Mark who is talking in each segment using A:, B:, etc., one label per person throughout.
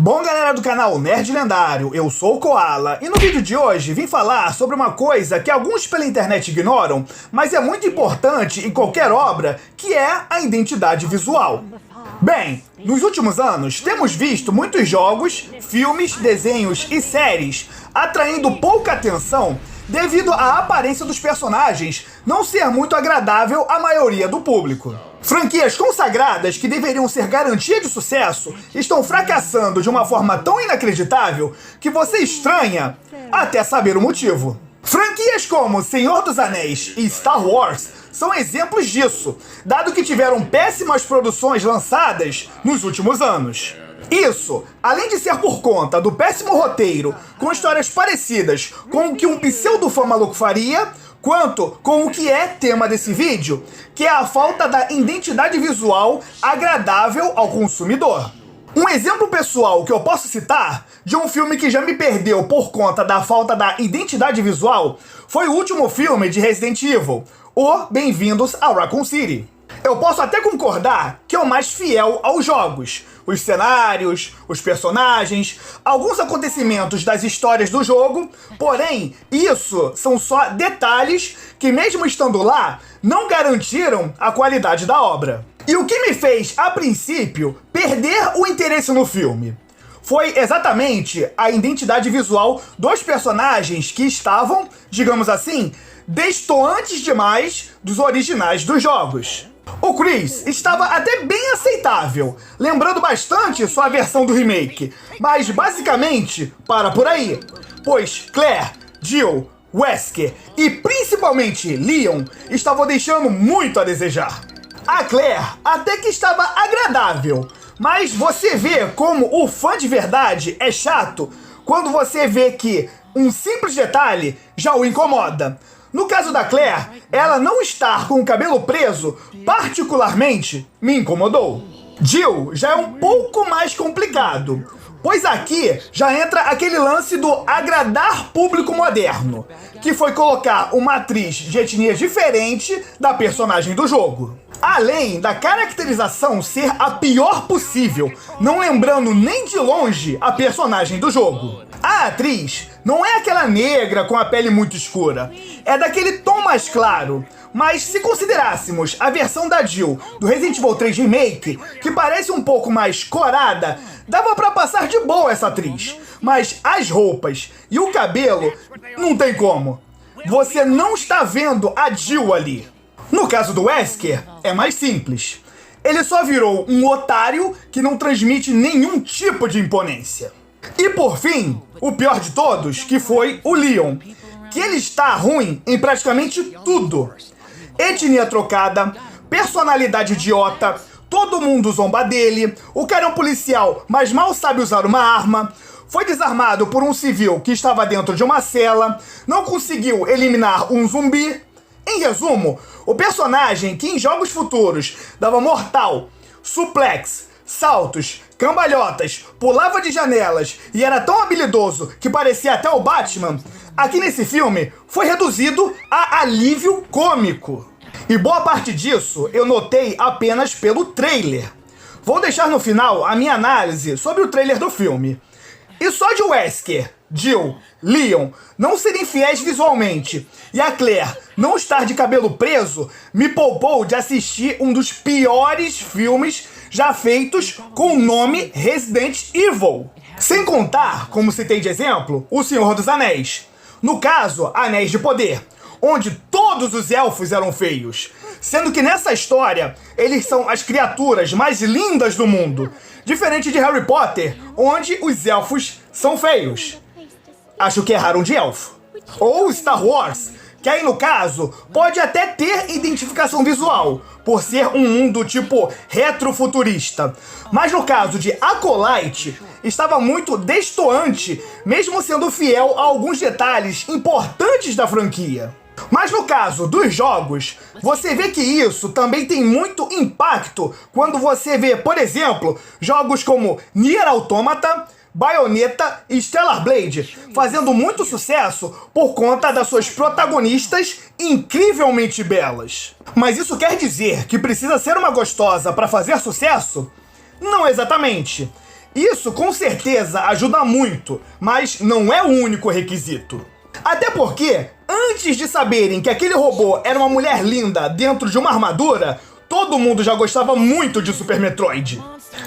A: Bom, galera do canal Nerd Lendário, eu sou o Koala e no vídeo de hoje vim falar sobre uma coisa que alguns pela internet ignoram, mas é muito importante em qualquer obra, que é a identidade visual. Bem, nos últimos anos temos visto muitos jogos, filmes, desenhos e séries atraindo pouca atenção devido à aparência dos personagens não ser muito agradável à maioria do público. Franquias consagradas que deveriam ser garantia de sucesso estão fracassando de uma forma tão inacreditável que você estranha até saber o motivo. Franquias como Senhor dos Anéis e Star Wars são exemplos disso, dado que tiveram péssimas produções lançadas nos últimos anos. Isso, além de ser por conta do péssimo roteiro, com histórias parecidas com o que um pseudo-fã maluco faria, quanto com o que é tema desse vídeo, que é a falta da identidade visual agradável ao consumidor. Um exemplo pessoal que eu posso citar de um filme que já me perdeu por conta da falta da identidade visual foi o último filme de Resident Evil, o Bem-vindos a Raccoon City. Eu posso até concordar que é o mais fiel aos jogos, os cenários, os personagens, alguns acontecimentos das histórias do jogo, porém, isso são só detalhes que mesmo estando lá, não garantiram a qualidade da obra. E o que me fez, a princípio, perder o interesse no filme foi exatamente a identidade visual dos personagens que estavam, digamos assim, destoantes demais dos originais dos jogos. O Chris estava até bem aceitável, lembrando bastante sua versão do remake, mas basicamente para por aí, pois Claire, Jill, Wesker e principalmente Leon estavam deixando muito a desejar. A Claire até que estava agradável, mas você vê como o fã de verdade é chato quando você vê que um simples detalhe já o incomoda. No caso da Claire, ela não estar com o cabelo preso particularmente me incomodou. Jill já é um pouco mais complicado, pois aqui já entra aquele lance do agradar público moderno, que foi colocar uma atriz de etnia diferente da personagem do jogo. Além da caracterização ser a pior possível, não lembrando nem de longe a personagem do jogo. A atriz não é aquela negra com a pele muito escura, é daquele tom mais claro. Mas se considerássemos a versão da Jill do Resident Evil 3 Remake, que parece um pouco mais corada, dava pra passar de boa essa atriz. Mas as roupas e o cabelo, não tem como. Você não está vendo a Jill ali. No caso do Wesker, é mais simples. Ele só virou um otário que não transmite nenhum tipo de imponência. E por fim, o pior de todos, que foi o Leon, que ele está ruim em praticamente tudo. Etnia trocada, personalidade idiota, todo mundo zomba dele, o cara é um policial, mas mal sabe usar uma arma, foi desarmado por um civil que estava dentro de uma cela, não conseguiu eliminar um zumbi. Em resumo, o personagem que em jogos futuros dava mortal, suplex, saltos, cambalhotas, pulava de janelas e era tão habilidoso que parecia até o Batman, aqui nesse filme foi reduzido a alívio cômico. E boa parte disso eu notei apenas pelo trailer. Vou deixar no final a minha análise sobre o trailer do filme. E só de Wesker, Jill, Leon não serem fiéis visualmente e a Claire não estar de cabelo preso me poupou de assistir um dos piores filmes já feitos com o nome Resident Evil. Sem contar, como citei de exemplo, O Senhor dos Anéis. No caso, Anéis de Poder, onde todos os elfos eram feios. Sendo que nessa história, eles são as criaturas mais lindas do mundo. Diferente de Harry Potter, onde os elfos são feios. Acho que erraram de elfo. Ou Star Wars, que aí no caso pode até ter identificação visual, por ser um mundo tipo retrofuturista. Mas no caso de Acolyte, estava muito destoante, mesmo sendo fiel a alguns detalhes importantes da franquia. Mas no caso dos jogos, você vê que isso também tem muito impacto quando você vê, por exemplo, jogos como Nier Automata, Bayonetta e Stellar Blade fazendo muito sucesso por conta das suas protagonistas incrivelmente belas. Mas isso quer dizer que precisa ser uma gostosa para fazer sucesso? Não exatamente. Isso com certeza ajuda muito, mas não é o único requisito. Até porque, antes de saberem que aquele robô era uma mulher linda dentro de uma armadura, todo mundo já gostava muito de Super Metroid.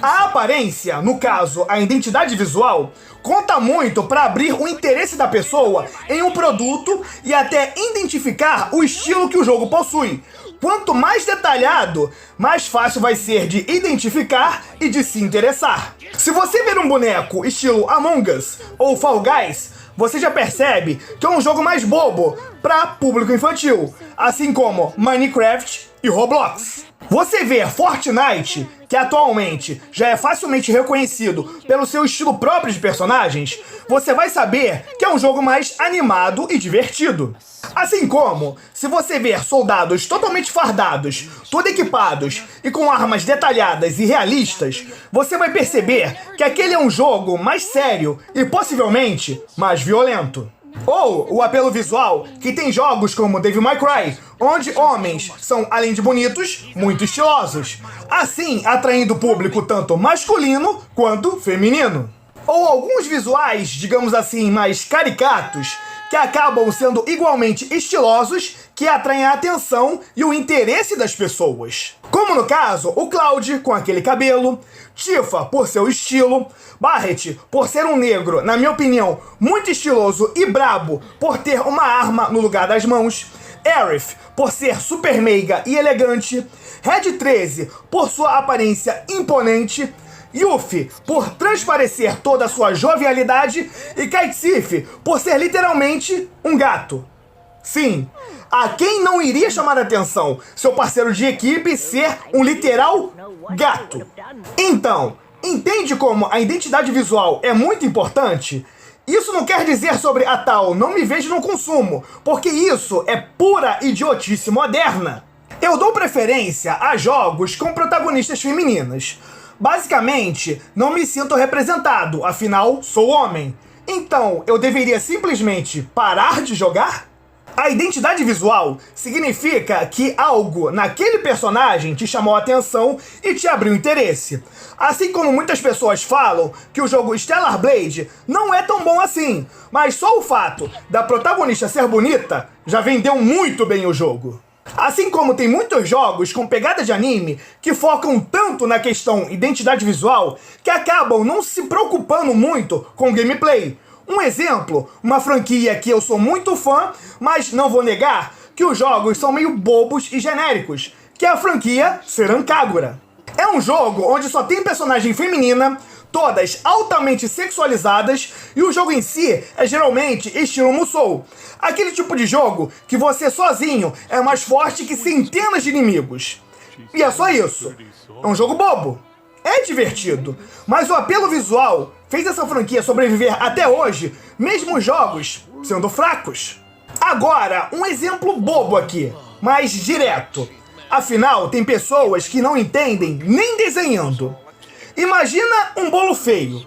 A: A aparência, no caso, a identidade visual, conta muito para abrir o interesse da pessoa em um produto e até identificar o estilo que o jogo possui. Quanto mais detalhado, mais fácil vai ser de identificar e de se interessar. Se você ver um boneco estilo Among Us ou Fall Guys, você já percebe que é um jogo mais bobo para público infantil, assim como Minecraft e Roblox. Você vê Fortnite, que atualmente já é facilmente reconhecido pelo seu estilo próprio de personagens, você vai saber que é um jogo mais animado e divertido. Assim como, se você ver soldados totalmente fardados, tudo equipados e com armas detalhadas e realistas, você vai perceber que aquele é um jogo mais sério e possivelmente mais violento. Ou o apelo visual, que tem jogos como Devil May Cry, onde homens são, além de bonitos, muito estilosos, assim atraindo o público tanto masculino quanto feminino. Ou alguns visuais, digamos assim, mais caricatos, que acabam sendo igualmente estilosos, que atraem a atenção e o interesse das pessoas. Como no caso, o Cloud com aquele cabelo, Tifa por seu estilo, Barret por ser um negro, na minha opinião, muito estiloso e brabo por ter uma arma no lugar das mãos, Aerith por ser super meiga e elegante, Red 13 por sua aparência imponente, Yuffie por transparecer toda a sua jovialidade e Kite Sith por ser literalmente um gato. Sim, a quem não iria chamar a atenção seu parceiro de equipe ser um literal gato? Então, entende como a identidade visual é muito importante? Isso não quer dizer sobre a tal não me vejo no consumo, porque isso é pura idiotice moderna. Eu dou preferência a jogos com protagonistas femininas. Basicamente, não me sinto representado, afinal, sou homem. Então, eu deveria simplesmente parar de jogar? A identidade visual significa que algo naquele personagem te chamou a atenção e te abriu interesse. Assim como muitas pessoas falam que o jogo Stellar Blade não é tão bom assim, mas só o fato da protagonista ser bonita já vendeu muito bem o jogo. Assim como tem muitos jogos com pegada de anime que focam tanto na questão identidade visual que acabam não se preocupando muito com gameplay. Um exemplo, uma franquia que eu sou muito fã, mas não vou negar que os jogos são meio bobos e genéricos, que é a franquia Senran Kagura. É um jogo onde só tem personagem feminina, todas altamente sexualizadas, e o jogo em si é geralmente estilo Musou. Aquele tipo de jogo que você sozinho é mais forte que centenas de inimigos. E é só isso. É um jogo bobo. É divertido, mas o apelo visual fez essa franquia sobreviver até hoje, mesmo os jogos sendo fracos. Agora, um exemplo bobo aqui, mas direto. Afinal, tem pessoas que não entendem nem desenhando. Imagina um bolo feio,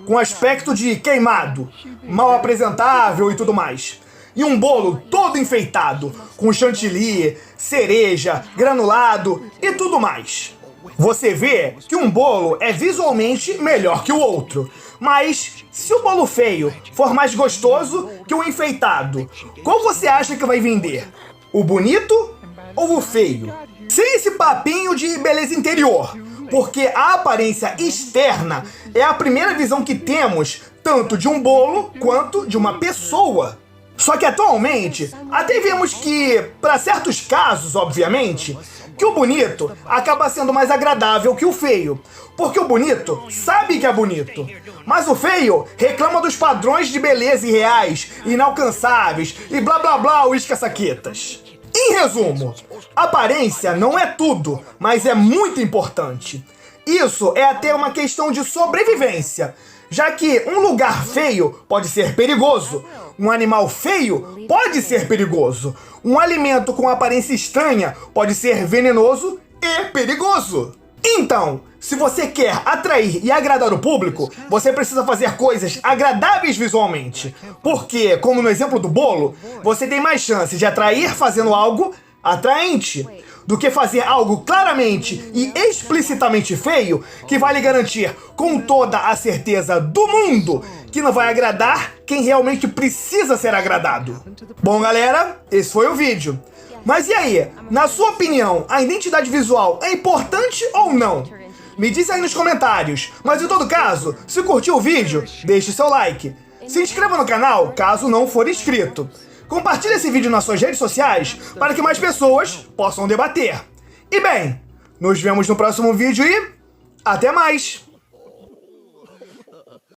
A: com aspecto de queimado, mal apresentável e tudo mais. E um bolo todo enfeitado, com chantilly, cereja, granulado e tudo mais. Você vê que um bolo é visualmente melhor que o outro. Mas, se o bolo feio for mais gostoso que o enfeitado, qual você acha que vai vender? O bonito ou o feio? Sem esse papinho de beleza interior, porque a aparência externa é a primeira visão que temos tanto de um bolo quanto de uma pessoa. Só que atualmente, até vemos que, para certos casos, obviamente, que o bonito acaba sendo mais agradável que o feio. Porque o bonito sabe que é bonito. Mas o feio reclama dos padrões de beleza irreais, inalcançáveis e blá blá blá uísca-saquetas. Em resumo, aparência não é tudo, mas é muito importante. Isso é até uma questão de sobrevivência, já que um lugar feio pode ser perigoso, um animal feio pode ser perigoso, um alimento com aparência estranha pode ser venenoso e perigoso. Então, se você quer atrair e agradar o público, você precisa fazer coisas agradáveis visualmente. Porque, como no exemplo do bolo, você tem mais chance de atrair fazendo algo atraente. do que fazer algo claramente e explicitamente feio que vai lhe garantir com toda a certeza do mundo que não vai agradar quem realmente precisa ser agradado. Bom, galera, esse foi o vídeo. Mas e aí, na sua opinião, a identidade visual é importante ou não? Me diz aí nos comentários. Mas em todo caso, se curtiu o vídeo, deixe seu like. Se inscreva no canal caso não for inscrito. Compartilhe esse vídeo nas suas redes sociais para que mais pessoas possam debater. E bem, nos vemos no próximo vídeo e até mais!